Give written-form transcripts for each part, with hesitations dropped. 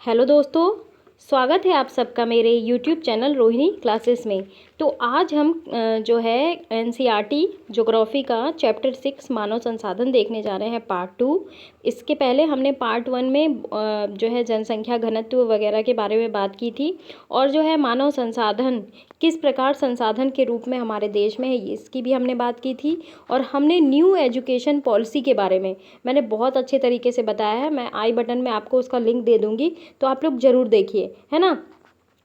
Hello दोस्तों, स्वागत है आप सबका मेरे यूट्यूब चैनल रोहिणी क्लासेस में। तो आज हम जो है एनसीईआरटी ज्योग्राफी का चैप्टर 6 मानव संसाधन देखने जा रहे हैं पार्ट 2। इसके पहले हमने पार्ट 1 में जो है जनसंख्या घनत्व वगैरह के बारे में बात की थी, और जो है मानव संसाधन किस प्रकार संसाधन के रूप में हमारे देश में है इसकी भी हमने बात की थी। और हमने न्यू एजुकेशन पॉलिसी के बारे में मैंने बहुत अच्छे तरीके से बताया है। मैं आई बटन में आपको उसका लिंक दे दूँगी, तो आप लोग ज़रूर देखिए, है ना।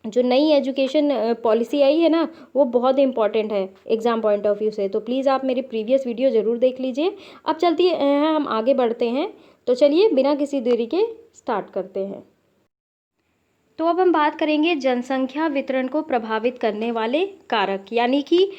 जो नई एजुकेशन पॉलिसी आई है ना, वो बहुत इंपॉर्टेंट है एग्ज़ाम पॉइंट ऑफ व्यू से। तो प्लीज़ आप मेरी प्रीवियस वीडियो ज़रूर देख लीजिए। अब चलती हैं, हम आगे बढ़ते हैं। तो चलिए बिना किसी देरी के स्टार्ट करते हैं। तो अब हम बात करेंगे जनसंख्या वितरण को प्रभावित करने वाले कारक, यानी कि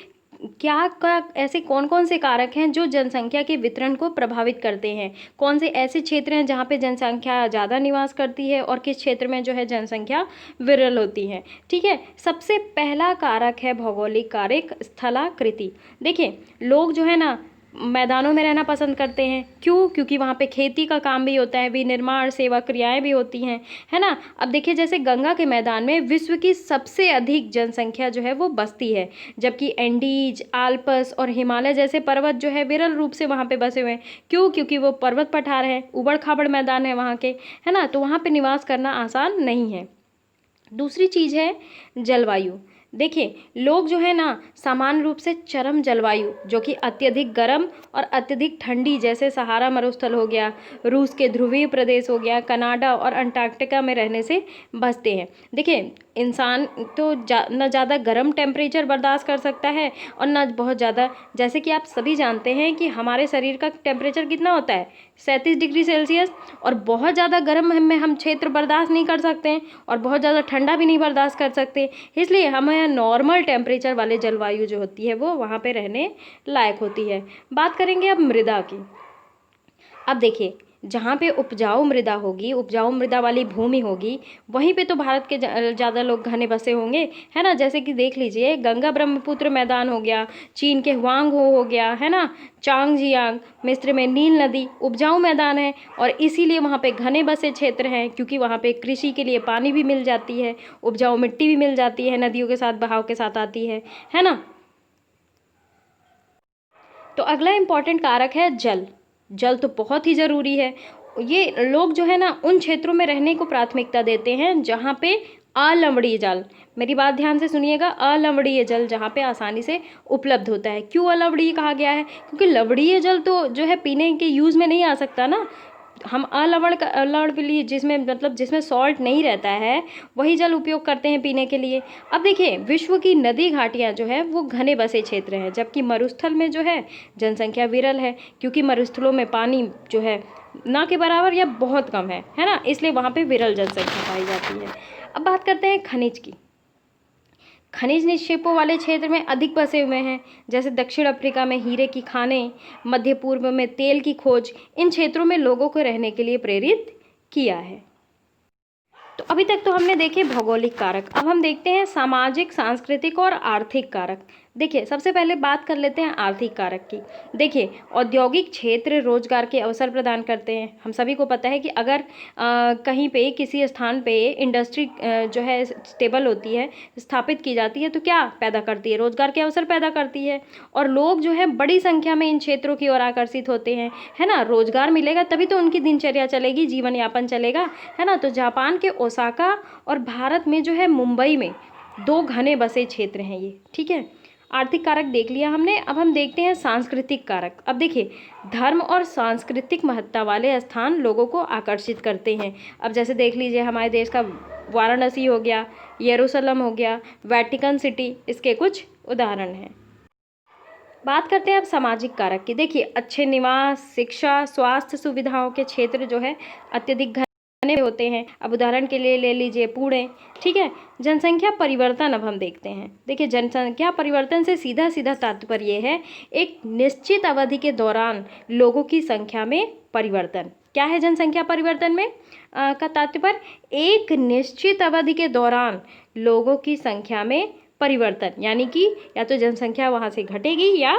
ऐसे कौन कौन से कारक हैं जो जनसंख्या के वितरण को प्रभावित करते हैं। कौन से ऐसे क्षेत्र हैं जहाँ पे जनसंख्या ज़्यादा निवास करती है और किस क्षेत्र में जो है जनसंख्या विरल होती है। ठीक है, सबसे पहला कारक है भौगोलिक कारक, स्थलाकृति। देखिए, लोग जो है ना मैदानों में रहना पसंद करते हैं। क्यों? क्योंकि वहाँ पे खेती का काम भी होता है, विनिर्माण सेवा क्रियाएं भी होती हैं, है ना। अब देखिए, जैसे गंगा के मैदान में विश्व की सबसे अधिक जनसंख्या जो है वो बसती है, जबकि एंडीज, आल्प्स और हिमालय जैसे पर्वत जो है विरल रूप से वहाँ पे बसे हुए हैं। क्यों? क्योंकि वो पर्वत पठार है, उबड़ खाबड़ मैदान है वहाँ के, है ना। तो वहाँ पे निवास करना आसान नहीं है। दूसरी चीज़ है जलवायु। देखिए, लोग जो है ना सामान्य रूप से चरम जलवायु, जो कि अत्यधिक गर्म और अत्यधिक ठंडी, जैसे सहारा मरुस्थल हो गया, रूस के ध्रुवीय प्रदेश हो गया, कनाडा और अंटार्कटिका में रहने से बचते हैं। देखिए, इंसान तो न ज़्यादा गर्म टेम्परेचर बर्दाश्त कर सकता है और न बहुत ज़्यादा। जैसे कि आप सभी जानते हैं कि हमारे शरीर का टेम्परेचर कितना होता है, 37 डिग्री सेल्सियस। और बहुत ज़्यादा गर्म में हम क्षेत्र बर्दाश्त नहीं कर सकते हैं और बहुत ज़्यादा ठंडा भी नहीं बर्दाश्त कर सकते। इसलिए हमें नॉर्मल टेम्परेचर वाले जलवायु जो होती है वो वहाँ पे रहने लायक होती है। बात करेंगे अब मृदा की। अब देखिए, जहाँ पे उपजाऊ मृदा होगी, उपजाऊ मृदा वाली भूमि होगी, वहीं पे तो भारत के ज़्यादा लोग घने बसे होंगे, है ना। जैसे कि देख लीजिए, गंगा ब्रह्मपुत्र मैदान हो गया, चीन के हुआंग हो गया, है ना, चांगजियांग, मिस्र में नील नदी उपजाऊ मैदान है, और इसीलिए वहाँ पे घने बसे क्षेत्र हैं, क्योंकि वहाँ पे कृषि के लिए पानी भी मिल जाती है, उपजाऊ मिट्टी भी मिल जाती है, नदियों के साथ बहाव के साथ आती है ना। तो अगला इम्पॉर्टेंट कारक है जल। जल तो बहुत ही ज़रूरी है। ये लोग जो है ना उन क्षेत्रों में रहने को प्राथमिकता देते हैं जहाँ पे अलवणीय जल, मेरी बात ध्यान से सुनिएगा, अलवणीय जल जहाँ पे आसानी से उपलब्ध होता है। क्यों अलवणीय कहा गया है? क्योंकि लवणीय जल तो जो है पीने के यूज़ में नहीं आ सकता ना। हम अलवणीय, जिसमें मतलब जिसमें सॉल्ट नहीं रहता है, वही जल उपयोग करते हैं पीने के लिए। अब देखिए, विश्व की नदी घाटियाँ जो है वो घने बसे क्षेत्र हैं, जबकि मरुस्थल में जो है जनसंख्या विरल है, क्योंकि मरुस्थलों में पानी जो है ना के बराबर या बहुत कम है ना, इसलिए वहाँ पे विरल जनसंख्या पाई जाती है। अब बात करते हैं खनिज की। खनिज निक्षेपों वाले क्षेत्र में अधिक बसे हुए हैं, जैसे दक्षिण अफ्रीका में हीरे की खानें, मध्य पूर्व में तेल की खोज। इन क्षेत्रों में लोगों को रहने के लिए प्रेरित किया है। तो अभी तक तो हमने देखे भौगोलिक कारक। अब हम देखते हैं सामाजिक, सांस्कृतिक और आर्थिक कारक। देखिए, सबसे पहले बात कर लेते हैं आर्थिक कारक की। देखिए, औद्योगिक क्षेत्र रोजगार के अवसर प्रदान करते हैं। हम सभी को पता है कि अगर कहीं पे किसी स्थान पे इंडस्ट्री जो है स्टेबल होती है, स्थापित की जाती है, तो क्या पैदा करती है? रोजगार के अवसर पैदा करती है, और लोग जो है बड़ी संख्या में इन क्षेत्रों की ओर आकर्षित होते हैं, है ना। रोजगार मिलेगा तभी तो उनकी दिनचर्या चलेगी, जीवन यापन चलेगा, है ना। तो जापान के ओसाका और भारत में जो है मुंबई में 2 घने बसे क्षेत्र हैं ये। ठीक है, आर्थिक कारक देख लिया हमने। अब हम देखते हैं सांस्कृतिक कारक। अब देखिए, धर्म और सांस्कृतिक महत्ता वाले स्थान लोगों को आकर्षित करते हैं। अब जैसे देख लीजिए, हमारे देश का वाराणसी हो गया, यरूशलेम हो गया, वेटिकन सिटी, इसके कुछ उदाहरण हैं। बात करते हैं अब सामाजिक कारक की। देखिए, अच्छे निवास, शिक्षा, स्वास्थ्य सुविधाओं के क्षेत्र जो है अत्यधिक घने होते हैं। अब उदाहरण के लिए ले लीजिए पुणे। ठीक है, जनसंख्या परिवर्तन अब हम देखते हैं। देखिए, जनसंख्या परिवर्तन से सीधा सीधा तात्पर्य है एक निश्चित अवधि के दौरान लोगों की संख्या में परिवर्तन। क्या है जनसंख्या परिवर्तन में का तात्पर्य? एक निश्चित अवधि के दौरान लोगों की संख्या में परिवर्तन, यानी कि या तो जनसंख्या वहाँ से घटेगी या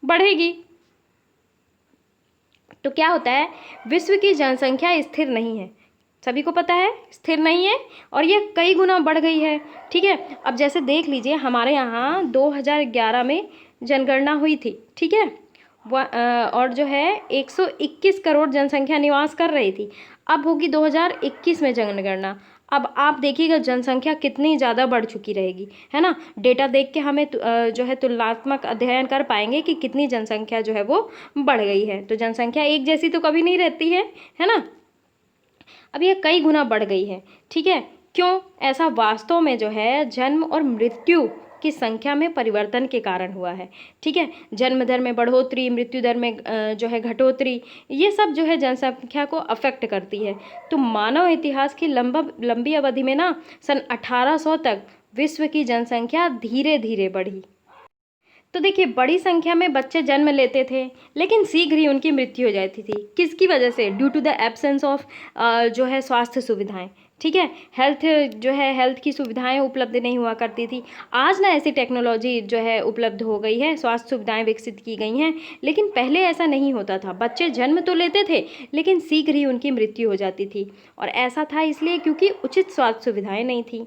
बढ़ेगी। तो क्या होता है, विश्व की जनसंख्या स्थिर नहीं है। सभी को पता है स्थिर नहीं है और ये कई गुना बढ़ गई है। ठीक है, अब जैसे देख लीजिए हमारे यहाँ 2011 में जनगणना हुई थी। ठीक है, और जो है 121 करोड़ जनसंख्या निवास कर रही थी। अब होगी 2021 में जनगणना। अब आप देखिएगा जनसंख्या कितनी ज़्यादा बढ़ चुकी रहेगी, है ना। डेटा देख के हमें जो है तुलनात्मक अध्ययन कर पाएंगे कि कितनी जनसंख्या जो है वो बढ़ गई है। तो जनसंख्या एक जैसी तो कभी नहीं रहती है ना। अब ये कई गुना बढ़ गई है। ठीक है, क्यों ऐसा? वास्तव में जो है जन्म और मृत्यु की संख्या में परिवर्तन के कारण हुआ है। ठीक है, जन्म दर में बढ़ोतरी, मृत्यु दर में जो है घटोतरी, ये सब जो है जनसंख्या को अफेक्ट करती है। तो मानव इतिहास की लंबी अवधि में ना सन 1800 तक विश्व की जनसंख्या धीरे धीरे बढ़ी। तो देखिए बड़ी संख्या में बच्चे जन्म लेते थे लेकिन शीघ्र ही उनकी मृत्यु हो जाती थी। किसकी वजह से? Due to the absence of जो है स्वास्थ्य सुविधाएं। ठीक है, हेल्थ की सुविधाएं उपलब्ध नहीं हुआ करती थी। आज ना ऐसी टेक्नोलॉजी जो है उपलब्ध हो गई है, स्वास्थ्य सुविधाएं विकसित की गई हैं, लेकिन पहले ऐसा नहीं होता था। बच्चे जन्म तो लेते थे लेकिन शीघ्र ही उनकी मृत्यु हो जाती थी। और ऐसा था इसलिए क्योंकि उचित स्वास्थ्य सुविधाएं नहीं थी।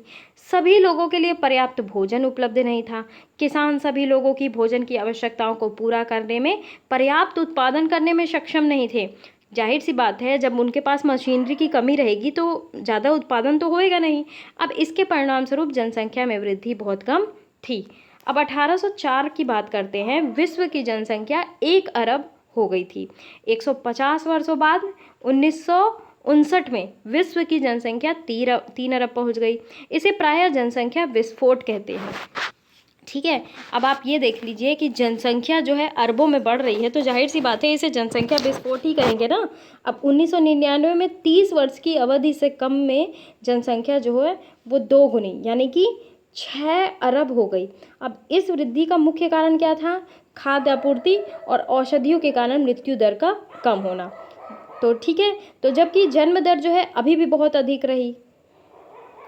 सभी लोगों के लिए पर्याप्त भोजन उपलब्ध नहीं था। किसान सभी लोगों की भोजन की आवश्यकताओं को पूरा करने में, पर्याप्त उत्पादन करने में सक्षम नहीं थे। जाहिर सी बात है जब उनके पास मशीनरी की कमी रहेगी तो ज़्यादा उत्पादन तो होएगा नहीं। अब इसके परिणाम स्वरूप जनसंख्या में वृद्धि बहुत कम थी। अब 1804 की बात करते हैं। विश्व की जनसंख्या 1 अरब हो गई थी। 150 वर्षों बाद 1959 में विश्व की जनसंख्या 3 अरब पहुंच गई। इसे प्रायः जनसंख्या विस्फोट कहते हैं। ठीक है, अब आप ये देख लीजिए कि जनसंख्या जो है अरबों में बढ़ रही है तो जाहिर सी बात है इसे जनसंख्या विस्फोट ही कहेंगे ना। अब 1999 में 30 वर्ष की अवधि से कम में जनसंख्या जो है वो 2 गुनी यानी कि 6 अरब हो गई। अब इस वृद्धि का मुख्य कारण क्या था? खाद्य आपूर्ति और औषधियों के कारण मृत्यु दर का कम होना। तो ठीक है, तो जबकि जन्म दर जो है अभी भी बहुत अधिक रही,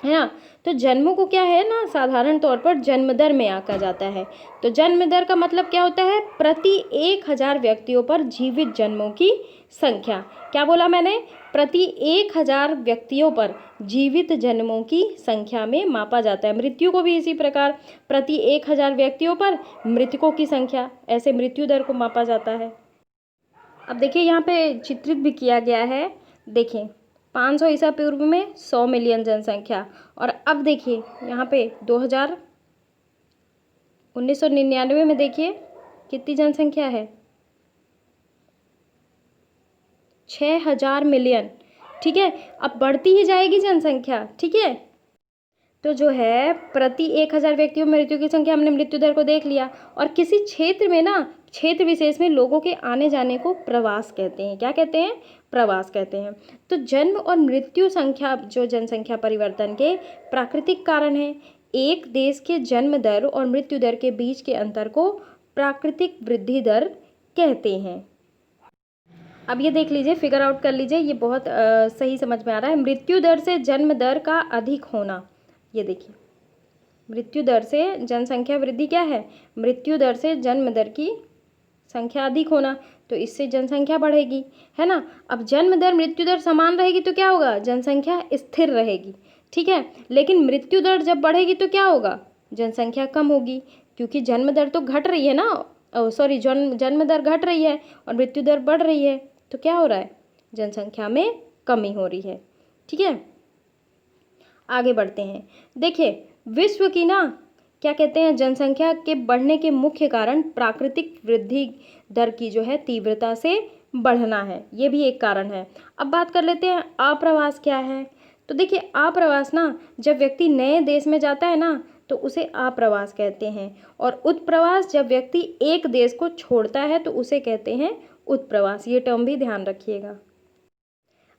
है ना। तो जन्मों को क्या है ना साधारण तौर पर जन्म दर में आंका जाता है। तो जन्म दर का मतलब क्या होता है? प्रति 1000 व्यक्तियों पर जीवित जन्मों की संख्या। क्या बोला मैंने? प्रति 1000 व्यक्तियों पर जीवित जन्मों की संख्या में मापा जाता है। मृत्यु को भी इसी प्रकार प्रति 1000 व्यक्तियों पर मृतकों की संख्या, ऐसे मृत्यु दर को मापा जाता है। अब देखिए यहाँ पे चित्रित भी किया गया है। देखिए 500 ईसा पूर्व में 100 मिलियन जनसंख्या, और अब देखिए यहाँ पे 1999 में देखिए कितनी जनसंख्या है? 6000 मिलियन। ठीक है, अब बढ़ती ही जाएगी जनसंख्या। ठीक है, तो जो है प्रति 1000 व्यक्तियों में मृत्यु की संख्या, हमने मृत्यु दर को देख लिया। और किसी क्षेत्र में ना, क्षेत्र विशेष में लोगों के आने जाने को प्रवास कहते हैं। क्या कहते हैं? प्रवास कहते हैं। तो जन्म और मृत्यु संख्या जो जनसंख्या परिवर्तन के प्राकृतिक कारण है। एक देश के जन्म दर और मृत्यु दर के बीच के अंतर को प्राकृतिक वृद्धि दर कहते हैं। अब ये देख लीजिए, फिगर आउट कर लीजिए, ये बहुत सही समझ में आ रहा है। मृत्यु दर से जन्म दर का अधिक होना। ये देखिए मृत्यु दर से जनसंख्या वृद्धि क्या है? मृत्यु दर से जन्म दर की संख्या अधिक होना, तो इससे जनसंख्या बढ़ेगी, है ना। अब जन्म दर मृत्यु दर समान रहेगी तो क्या होगा? जनसंख्या स्थिर रहेगी। ठीक है, लेकिन मृत्यु दर जब बढ़ेगी तो क्या होगा? जनसंख्या कम होगी, क्योंकि जन्म दर तो घट रही है ना, सॉरी जन्म दर घट रही है और मृत्यु दर बढ़ रही है, तो क्या हो रहा है? जनसंख्या में कमी हो रही है। ठीक है, आगे बढ़ते हैं। देखिए विश्व की ना क्या कहते हैं, जनसंख्या के बढ़ने के मुख्य कारण प्राकृतिक वृद्धि दर की जो है तीव्रता से बढ़ना है, ये भी एक कारण है। अब बात कर लेते हैं आप्रवास क्या है। तो देखिए आप्रवास ना, जब व्यक्ति नए देश में जाता है ना तो उसे आप्रवास कहते हैं, और उत्प्रवास जब व्यक्ति एक देश को छोड़ता है तो उसे कहते हैं उत्प्रवास। ये टर्म भी ध्यान रखिएगा।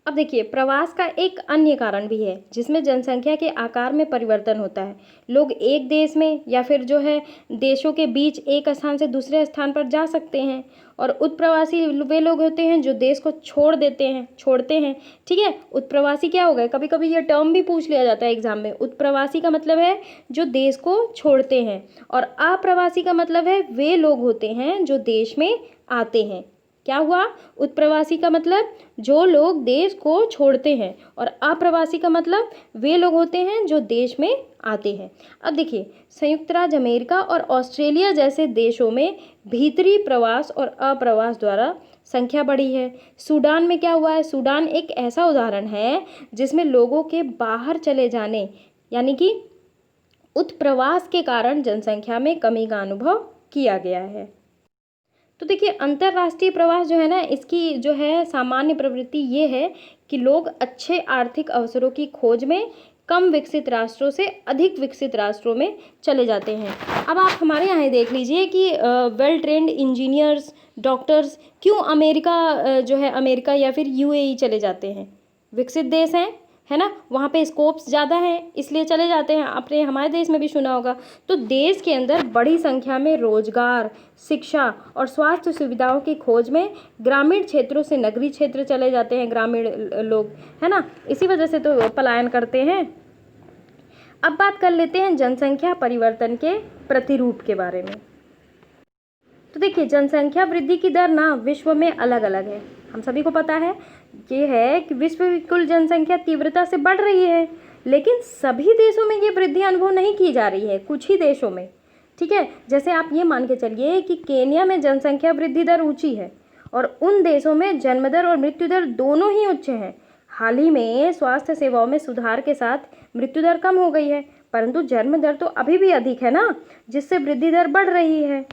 अब देखिए प्रवास का एक अन्य कारण भी है जिसमें जनसंख्या के आकार में परिवर्तन होता है। लोग एक देश में या फिर जो है देशों के बीच एक स्थान से दूसरे स्थान पर जा सकते हैं, और उत्प्रवासी वे लोग होते हैं जो देश को छोड़ते हैं। ठीक है, उत्प्रवासी क्या हो गए? कभी कभी ये टर्म भी पूछ लिया जाता है एग्जाम में। उत्प्रवासी का मतलब है जो देश को छोड़ते हैं, और अप्रवासी का मतलब है वे लोग होते हैं जो देश में आते हैं। क्या हुआ? उत्प्रवासी का मतलब जो लोग देश को छोड़ते हैं, और अप्रवासी का मतलब वे लोग होते हैं जो देश में आते हैं। अब देखिए, संयुक्त राज्य अमेरिका और ऑस्ट्रेलिया जैसे देशों में भीतरी प्रवास और अप्रवास द्वारा संख्या बढ़ी है। सूडान में क्या हुआ है? सूडान एक ऐसा उदाहरण है जिसमें लोगों के बाहर चले जाने यानी कि उत्प्रवास के कारण जनसंख्या में कमी का अनुभव किया गया है। तो देखिए, अंतर्राष्ट्रीय प्रवास जो है ना, इसकी जो है सामान्य प्रवृत्ति ये है कि लोग अच्छे आर्थिक अवसरों की खोज में कम विकसित राष्ट्रों से अधिक विकसित राष्ट्रों में चले जाते हैं। अब आप हमारे यहाँ देख लीजिए कि वेल ट्रेंड इंजीनियर्स, डॉक्टर्स क्यों अमेरिका जो है अमेरिका या फिर यूएई चले जाते हैं? विकसित देश हैं, है ना, वहाँ पे स्कोप्स ज़्यादा हैं, इसलिए चले जाते हैं। आपने हमारे देश में भी सुना होगा। तो देश के अंदर बड़ी संख्या में रोजगार, शिक्षा और स्वास्थ्य सुविधाओं की खोज में ग्रामीण क्षेत्रों से नगरीय क्षेत्र चले जाते हैं ग्रामीण लोग, है ना, इसी वजह से तो पलायन करते हैं। अब बात कर लेते हैं जनसंख्या परिवर्तन के प्रतिरूप के बारे में। तो देखिए, जनसंख्या वृद्धि की दर ना विश्व में अलग अलग है। हम सभी को पता है ये है कि विश्व की कुल जनसंख्या तीव्रता से बढ़ रही है, लेकिन सभी देशों में ये वृद्धि अनुभव नहीं की जा रही है, कुछ ही देशों में। ठीक है, जैसे आप ये मान के चलिए कि केन्या में जनसंख्या वृद्धि दर ऊंची है और उन देशों में जन्म दर और मृत्यु दर दोनों ही उच्च हैं। हाल ही में स्वास्थ्य सेवाओं में सुधार के साथ मृत्यु दर कम हो गई है, परंतु जन्म दर तो अभी भी अधिक है ना, जिससे वृद्धि दर बढ़ रही है।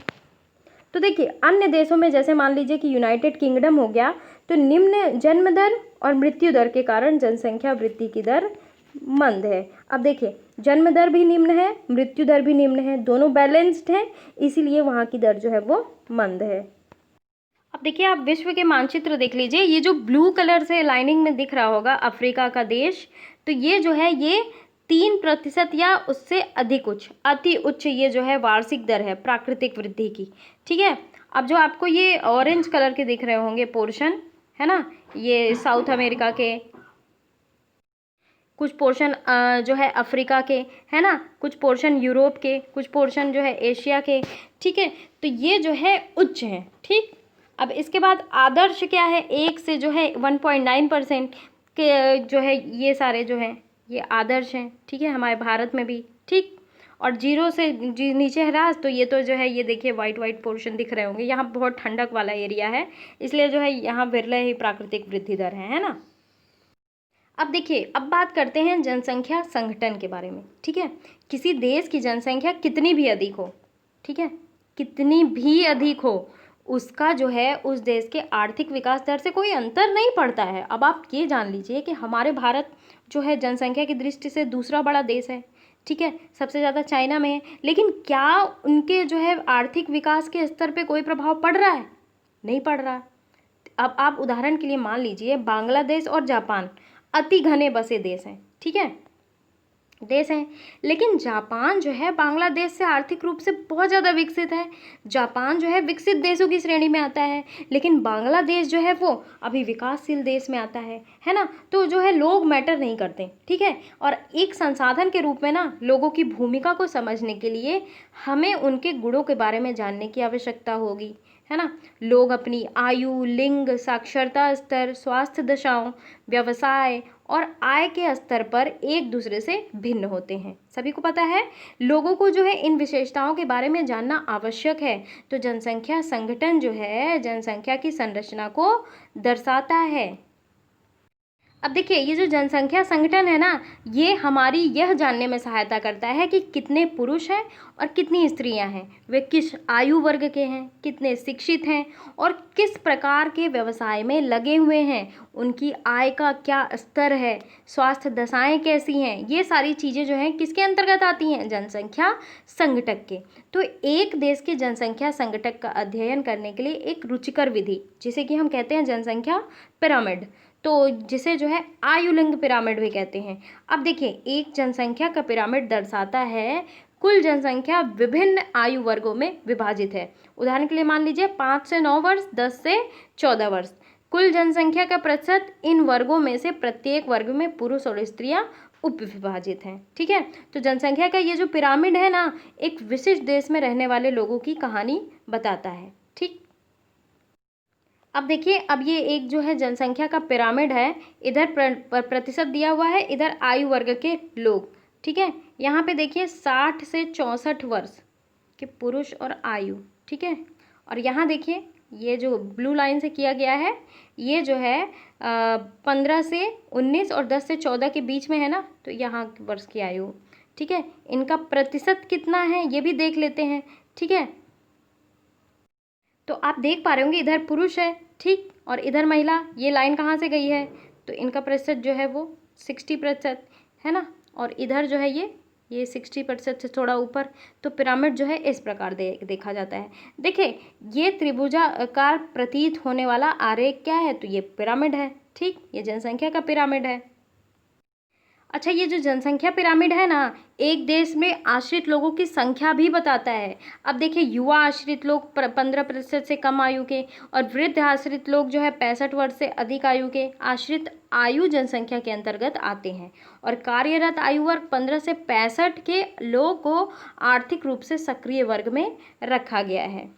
तो देखिए, अन्य देशों में जैसे मान लीजिए कि यूनाइटेड किंगडम हो गया, तो निम्न जन्म दर और मृत्यु दर के कारण जनसंख्या वृद्धि की दर मंद है। अब देखिए, जन्म दर भी निम्न है, मृत्यु दर भी निम्न है, दोनों बैलेंस्ड हैं, इसीलिए वहाँ की दर जो है वो मंद है। अब देखिए, आप विश्व के मानचित्र देख लीजिए, ये जो ब्लू कलर से लाइनिंग में दिख रहा होगा अफ्रीका का देश, तो ये जो है ये 3% या उससे अधिक उच्च, अति उच्च ये जो है वार्षिक दर है प्राकृतिक वृद्धि की। ठीक है, अब जो आपको ये ऑरेंज कलर के दिख रहे होंगे पोर्शन, है ना, ये साउथ अमेरिका के, कुछ पोर्शन जो है अफ्रीका के, है ना, कुछ पोर्शन यूरोप के, कुछ पोर्शन जो है एशिया के। ठीक है, तो ये जो है उच्च हैं। ठीक, अब इसके बाद आदर्श क्या है? 1 से जो है 1.9% के जो है ये सारे जो हैं ये आदर्श हैं। ठीक है, हमारे भारत में भी। ठीक, और 0 से नीचे है ह्रास, तो ये तो जो है ये देखिए वाइट वाइट पोर्शन दिख रहे होंगे, यहाँ बहुत ठंडक वाला एरिया है, इसलिए जो है यहाँ विरले ही प्राकृतिक वृद्धि दर है ना। अब देखिए, अब बात करते हैं जनसंख्या संगठन के बारे में। ठीक है, किसी देश की जनसंख्या कितनी भी अधिक हो, ठीक है, कितनी भी अधिक हो, उसका जो है उस देश के आर्थिक विकास दर से कोई अंतर नहीं पड़ता है। अब आप ये जान लीजिए कि हमारे भारत जो है जनसंख्या की दृष्टि से दूसरा बड़ा देश है। ठीक है, सबसे ज़्यादा चाइना में है, लेकिन क्या उनके जो है आर्थिक विकास के स्तर पे कोई प्रभाव पड़ रहा है? नहीं पड़ रहा। अब आप उदाहरण के लिए मान लीजिए बांग्लादेश और जापान अति घने बसे देश हैं। ठीक है, देश हैं, लेकिन जापान जो है बांग्लादेश से आर्थिक रूप से बहुत ज़्यादा विकसित है। जापान जो है विकसित देशों की श्रेणी में आता है, लेकिन बांग्लादेश जो है वो अभी विकासशील देश में आता है ना। तो जो है लोग मैटर नहीं करते। ठीक है, और एक संसाधन के रूप में ना लोगों की भूमिका को समझने के लिए हमें उनके गुणों के बारे में जानने की आवश्यकता होगी, है ना। लोग अपनी आयु, लिंग, साक्षरता स्तर, स्वास्थ्य दशाओं, व्यवसाय और आय के स्तर पर एक दूसरे से भिन्न होते हैं। सभी को पता है, लोगों को जो है इन विशेषताओं के बारे में जानना आवश्यक है। तो जनसंख्या संगठन जो है जनसंख्या की संरचना को दर्शाता है। अब देखिए, ये जो जनसंख्या संगठन है ना, ये हमारी यह जानने में सहायता करता है कि कितने पुरुष हैं और कितनी स्त्रियां हैं, वे किस आयु वर्ग के हैं, कितने शिक्षित हैं और किस प्रकार के व्यवसाय में लगे हुए हैं, उनकी आय का क्या स्तर है, स्वास्थ्य दशाएं कैसी हैं। ये सारी चीज़ें जो हैं किसके अंतर्गत आती हैं? जनसंख्या संगठक के। तो एक देश के जनसंख्या संगठक का अध्ययन करने के लिए एक रुचिकर विधि, जिसे कि हम कहते हैं जनसंख्या पिरामिड, तो जिसे जो है आयुलिंग पिरामिड भी कहते हैं। अब देखिए, एक जनसंख्या का पिरामिड दर्शाता है कुल जनसंख्या विभिन्न आयु वर्गों में विभाजित है। उदाहरण के लिए मान लीजिए 5 से 9 वर्ष, 10 से 14 वर्ष। कुल जनसंख्या का प्रतिशत इन वर्गों में से प्रत्येक वर्ग में पुरुष और स्त्रियां उप विभाजित हैं। ठीक है, तो जनसंख्या का ये जो पिरामिड है ना, एक विशिष्ट देश में रहने वाले लोगों की कहानी बताता है। ठीक, अब देखिए, अब ये एक जो है जनसंख्या का पिरामिड है, इधर प्रतिशत दिया हुआ है, इधर आयु वर्ग के लोग, ठीक है। यहाँ पे देखिए 60 से 64 वर्ष के पुरुष और आयु, ठीक है। और यहाँ देखिए ये जो ब्लू लाइन से किया गया है, ये जो है 15 से 19 और 10 से 14 के बीच में है ना, तो यहाँ वर्ष की आयु, ठीक है। इनका प्रतिशत कितना है ये भी देख लेते हैं, ठीक है। तो आप देख पा रहे होंगे इधर पुरुष है, ठीक, और इधर महिला, ये लाइन कहाँ से गई है, तो इनका प्रतिशत जो है वो 60% है ना, और इधर जो है ये 60% से थोड़ा ऊपर। तो पिरामिड जो है इस प्रकार देखा जाता है। देखिए ये त्रिभुजाकार प्रतीत होने वाला आरेख क्या है, तो ये पिरामिड है, ठीक, ये जनसंख्या का पिरामिड है। अच्छा, ये जो जनसंख्या पिरामिड है ना, एक देश में आश्रित लोगों की संख्या भी बताता है। अब देखिए युवा आश्रित लोग 15% से कम आयु के, और वृद्ध आश्रित लोग जो है 65 वर्ष से अधिक आयु के आश्रित आयु जनसंख्या के अंतर्गत आते हैं। और कार्यरत आयु वर्ग 15 से 65 के लोगों को आर्थिक रूप से सक्रिय वर्ग में रखा गया है,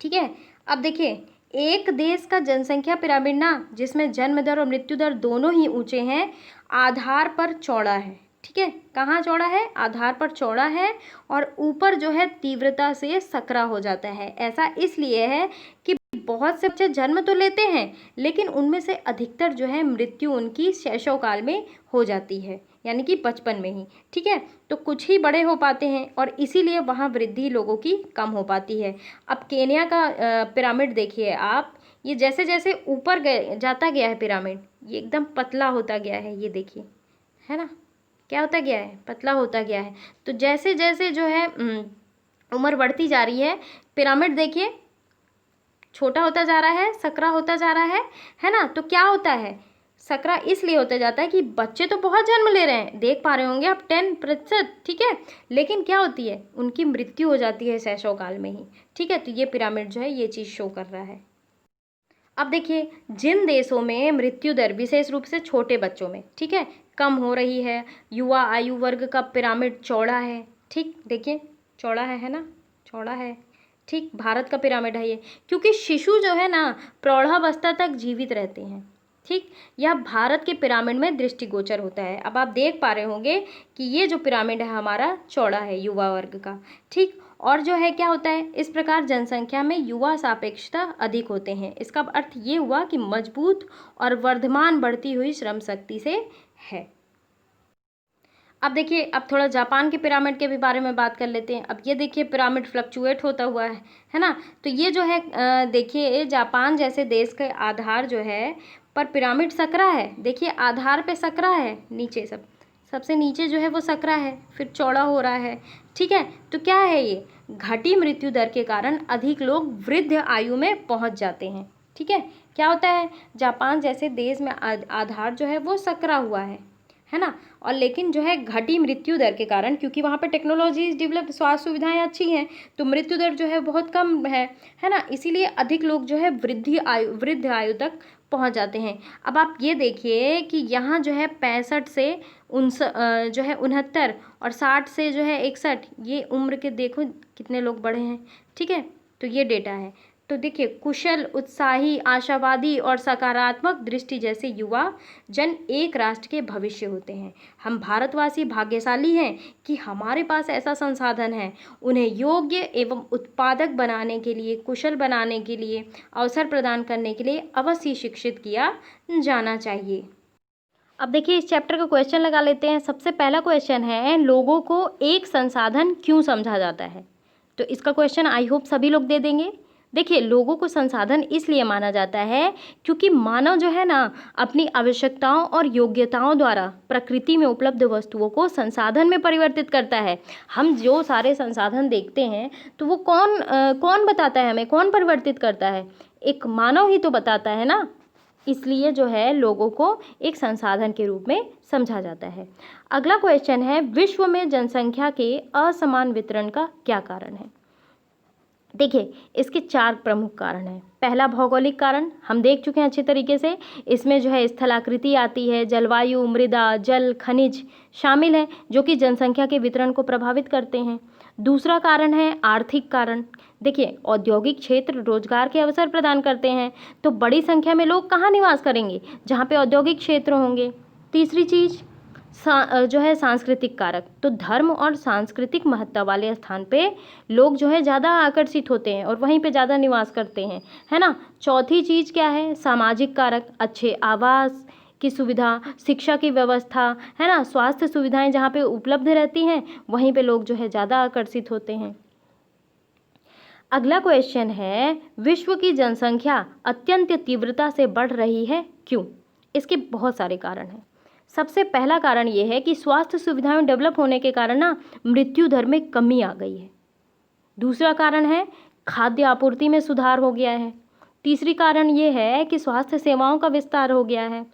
ठीक है। अब देखिए एक देश का जनसंख्या पिरामिड ना, जिसमें जन्म दर और मृत्यु दर दोनों ही ऊंचे हैं, आधार पर चौड़ा है, ठीक है। कहाँ चौड़ा है, आधार पर चौड़ा है, और ऊपर जो है तीव्रता से सकरा हो जाता है। ऐसा इसलिए है कि बहुत से बच्चे जन्म तो लेते हैं, लेकिन उनमें से अधिकतर जो है मृत्यु उनकी शैशव काल में हो जाती है, यानी कि बचपन में ही, ठीक है। तो कुछ ही बड़े हो पाते हैं, और इसीलिए वहाँ वृद्धि लोगों की कम हो पाती है। अब केन्या का पिरामिड देखिए आप, ये जैसे जैसे ऊपर जाता गया है पिरामिड, ये एकदम पतला होता गया है, ये देखिए, है ना, क्या होता गया है, पतला होता गया है। तो जैसे जैसे जो है उम्र बढ़ती जा रही है, पिरामिड देखिए छोटा होता जा रहा है, सकरा होता जा रहा है ना। तो क्या होता है, सकरा इसलिए होता जाता है कि बच्चे तो बहुत जन्म ले रहे हैं, देख पा रहे होंगे आप 10%, ठीक है, लेकिन क्या होती है, उनकी मृत्यु हो जाती है शैशव काल में ही, ठीक है। तो ये पिरामिड जो है ये चीज़ शो कर रहा है। अब देखिए जिन देशों में मृत्यु दर विशेष रूप से छोटे बच्चों में, ठीक है, कम हो रही है, युवा आयु वर्ग का पिरामिड चौड़ा है, ठीक, देखिए चौड़ा है ना, चौड़ा है, ठीक। भारत का पिरामिड है ये, क्योंकि शिशु जो है ना प्रौढ़ावस्था तक जीवित रहते हैं, ठीक। यह भारत के पिरामिड में दृष्टिगोचर होता है। अब आप देख पा रहे होंगे कि ये जो पिरामिड है हमारा चौड़ा है युवा वर्ग का, ठीक। और जो है क्या होता है, इस प्रकार जनसंख्या में युवा सापेक्षता अधिक होते हैं। इसका अर्थ ये हुआ कि मजबूत और वर्धमान बढ़ती हुई श्रम शक्ति से है। अब देखिए, अब थोड़ा जापान के पिरामिड के भी बारे में बात कर लेते हैं। अब ये देखिए पिरामिड फ्लक्चुएट होता हुआ है ना। तो ये जो है देखिए जापान जैसे देश के आधार जो है पर पिरामिड सकरा है, देखिए आधार पे सकरा है, नीचे सबसे नीचे जो है वो सकरा है, फिर चौड़ा हो रहा है, ठीक है। तो क्या है ये, घटी मृत्यु दर के कारण अधिक लोग वृद्ध आयु में पहुंच जाते हैं, ठीक है। क्या होता है, जापान जैसे देश में आधार जो है वो सकरा हुआ है ना, और लेकिन जो है घटी मृत्यु दर के कारण, क्योंकि वहाँ पे टेक्नोलॉजी डेवलप, स्वास्थ्य सुविधाएं अच्छी हैं, तो मृत्यु दर जो है बहुत कम है ना, इसीलिए अधिक लोग जो है वृद्ध आयु तक पहुँच जाते हैं। अब आप ये देखिए कि यहाँ जो है 65 से जो है 69 और 60 से जो है 61, ये उम्र के देखो कितने लोग बढ़े हैं, ठीक है। तो ये डेटा है। तो देखिए कुशल, उत्साही, आशावादी और सकारात्मक दृष्टि जैसे युवा जन एक राष्ट्र के भविष्य होते हैं। हम भारतवासी भाग्यशाली हैं कि हमारे पास ऐसा संसाधन है। उन्हें योग्य एवं उत्पादक बनाने के लिए, कुशल बनाने के लिए, अवसर प्रदान करने के लिए अवश्य शिक्षित किया जाना चाहिए। अब देखिए इस चैप्टर का क्वेश्चन लगा लेते हैं। सबसे पहला क्वेश्चन है, लोगों को एक संसाधन क्यों समझा जाता है? तो इसका क्वेश्चन आई होप सभी लोग दे देंगे। देखिए लोगों को संसाधन इसलिए माना जाता है क्योंकि मानव जो है ना अपनी आवश्यकताओं और योग्यताओं द्वारा प्रकृति में उपलब्ध वस्तुओं को संसाधन में परिवर्तित करता है। हम जो सारे संसाधन देखते हैं तो वो कौन बताता है हमें, कौन परिवर्तित करता है? एक मानव ही तो बताता है ना। इसलिए जो है लोगों को एक संसाधन के रूप में समझा जाता है। अगला क्वेश्चन है, विश्व में जनसंख्या के असमान वितरण का क्या कारण है? देखिए इसके 4 प्रमुख कारण हैं। पहला भौगोलिक कारण हम देख चुके हैं अच्छे तरीके से, इसमें जो है स्थलाकृति आती है, जलवायु, मृदा, जल, खनिज शामिल हैं जो कि जनसंख्या के वितरण को प्रभावित करते हैं। दूसरा कारण है आर्थिक कारण। देखिए, औद्योगिक क्षेत्र रोजगार के अवसर प्रदान करते हैं, तो बड़ी संख्या में लोग कहाँ निवास करेंगे? जहाँ पे औद्योगिक क्षेत्र होंगे। तीसरी चीज जो है सांस्कृतिक कारक, तो धर्म और सांस्कृतिक महत्ता वाले स्थान पे लोग जो है ज़्यादा आकर्षित होते हैं और वहीं पे ज़्यादा निवास करते हैं, है ना। चौथी चीज़ क्या है? सामाजिक कारक, अच्छे आवास की सुविधा, शिक्षा की व्यवस्था, है ना, स्वास्थ्य सुविधाएं जहाँ पे उपलब्ध रहती हैं वहीं पे लोग जो है ज़्यादा आकर्षित होते हैं। अगला क्वेश्चन है, विश्व की जनसंख्या अत्यंत तीव्रता से बढ़ रही है, क्यों? इसके बहुत सारे कारण हैं। सबसे पहला कारण ये है कि स्वास्थ्य सुविधाएं डेवलप होने के कारण ना मृत्यु दर में कमी आ गई है। दूसरा कारण है खाद्य आपूर्ति में सुधार हो गया है। तीसरी कारण ये है कि स्वास्थ्य सेवाओं का विस्तार हो गया है।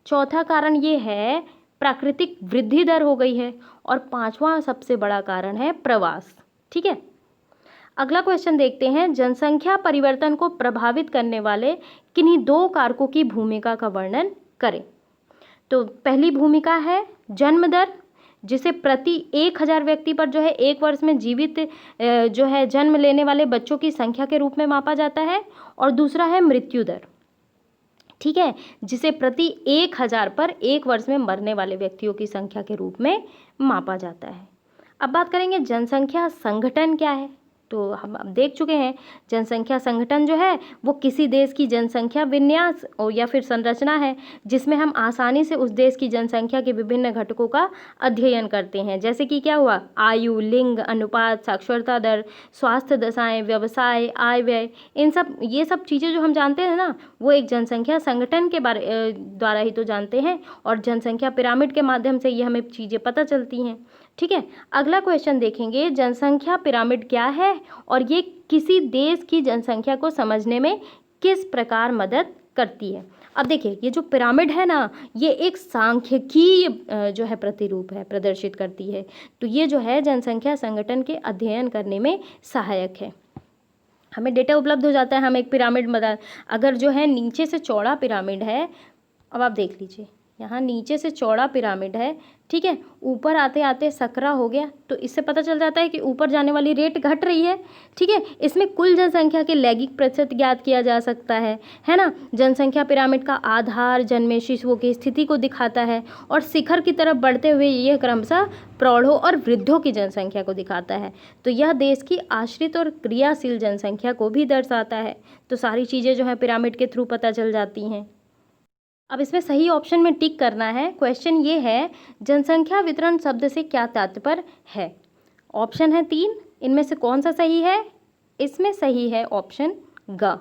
चौथा कारण ये है प्राकृतिक वृद्धि दर हो गई है। और पांचवा सबसे बड़ा कारण है प्रवास। ठीक है, अगला क्वेश्चन देखते हैं, जनसंख्या परिवर्तन को प्रभावित करने वाले किन्हीं दो कारकों की भूमिका का वर्णन करें। तो पहली भूमिका है जन्म दर, जिसे प्रति 1000 व्यक्ति पर जो है एक वर्ष में जीवित जो है जन्म लेने वाले बच्चों की संख्या के रूप में मापा जाता है। और दूसरा है मृत्यु दर, ठीक है, जिसे प्रति 1000 पर एक वर्ष में मरने वाले व्यक्तियों की संख्या के रूप में मापा जाता है। अब बात करेंगे जनसंख्या संगठन क्या है। तो हम अब देख चुके हैं, जनसंख्या संगठन जो है वो किसी देश की जनसंख्या विन्यास और या फिर संरचना है जिसमें हम आसानी से उस देश की जनसंख्या के विभिन्न घटकों का अध्ययन करते हैं। जैसे कि क्या हुआ, आयु, लिंग, अनुपात, साक्षरता दर, स्वास्थ्य दशाएं, व्यवसाय, आय व्यय, ये सब चीज़ें जो हम जानते हैं ना, वो एक जनसंख्या संगठन के द्वारा ही तो जानते हैं। और जनसंख्या पिरामिड के माध्यम से ये हमें चीज़ें पता चलती हैं। ठीक है, अगला क्वेश्चन देखेंगे, जनसंख्या पिरामिड क्या है और ये किसी देश की जनसंख्या को समझने में किस प्रकार मदद करती है। अब देखिए, ये जो पिरामिड है ना, ये एक सांख्यिकीय जो है प्रतिरूप है, प्रदर्शित करती है। तो ये जो है जनसंख्या संगठन के अध्ययन करने में सहायक है। हमें डेटा उपलब्ध हो जाता है, हम एक पिरामिड बता, अगर जो है नीचे से चौड़ा पिरामिड है, अब आप देख लीजिए, यहाँ नीचे से चौड़ा पिरामिड है, ठीक है, ऊपर आते आते सकरा हो गया, तो इससे पता चल जाता है कि ऊपर जाने वाली रेट घट रही है। ठीक है, इसमें कुल जनसंख्या के लैंगिक प्रतिशत ज्ञात किया जा सकता है ना। जनसंख्या पिरामिड का आधार जन्मे शिशुओं की स्थिति को दिखाता है और शिखर की तरफ बढ़ते हुए यह क्रमशः प्रौढ़ों और वृद्धों की जनसंख्या को दिखाता है। तो यह देश की आश्रित और क्रियाशील जनसंख्या को भी दर्शाता है। तो सारी चीज़ें जो है पिरामिड के थ्रू पता चल जाती हैं। अब इसमें सही ऑप्शन में टिक करना है। क्वेश्चन ये है, जनसंख्या वितरण शब्द से क्या तात्पर्य है। ऑप्शन है 3, इनमें से कौन सा सही है। इसमें सही है ऑप्शन ग,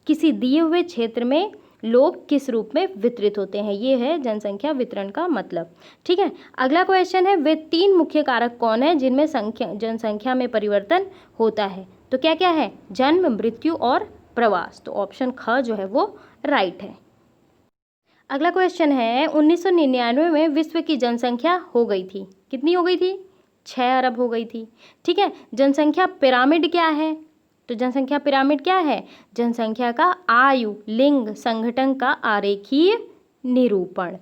किसी दिए हुए क्षेत्र में लोग किस रूप में वितरित होते हैं, ये है जनसंख्या वितरण का मतलब। ठीक है, अगला क्वेश्चन है, वे 3 मुख्य कारक कौन है जिनमें जनसंख्या में परिवर्तन होता है। तो क्या क्या है, जन्म, मृत्यु और प्रवास। तो ऑप्शन ख जो है वो राइट है। अगला क्वेश्चन है, 1999 में विश्व की जनसंख्या हो गई थी, कितनी हो गई थी, 6 अरब हो गई थी। ठीक है, जनसंख्या पिरामिड क्या है। तो जनसंख्या पिरामिड क्या है, जनसंख्या का आयु, लिंग, संगठन का आरेखीय निरूपण।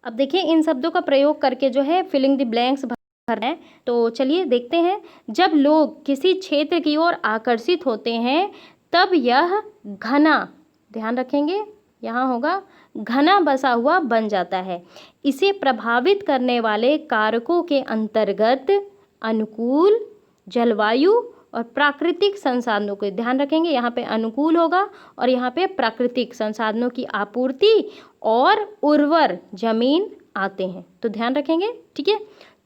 अब देखिए, इन शब्दों का प्रयोग करके जो है फिलिंग द ब्लैंक्स भरना है। तो चलिए देखते हैं, जब लोग किसी क्षेत्र की ओर आकर्षित होते हैं तब यह घना, ध्यान रखेंगे यहाँ होगा, घना बसा हुआ बन जाता है। इसे प्रभावित करने वाले कारकों के अंतर्गत अनुकूल जलवायु और प्राकृतिक संसाधनों को ध्यान रखेंगे। यहाँ पे अनुकूल होगा और यहाँ पे प्राकृतिक संसाधनों की आपूर्ति और उर्वर जमीन आते हैं, तो ध्यान रखेंगे। ठीक है,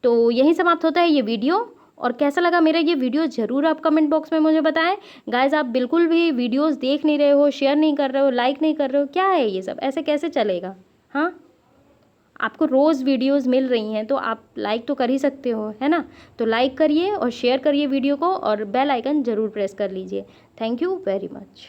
तो यही समाप्त होता है ये वीडियो। और कैसा लगा मेरा ये वीडियो ज़रूर आप कमेंट बॉक्स में मुझे बताएं। गाइज, आप बिल्कुल भी वीडियोस देख नहीं रहे हो, शेयर नहीं कर रहे हो, लाइक नहीं कर रहे हो, क्या है ये सब, ऐसे कैसे चलेगा। हाँ, आपको रोज़ वीडियोस मिल रही हैं तो आप लाइक तो कर ही सकते हो, है ना। तो लाइक करिए और शेयर करिए वीडियो को और बेल आइकन ज़रूर प्रेस कर लीजिए। Thank you very much.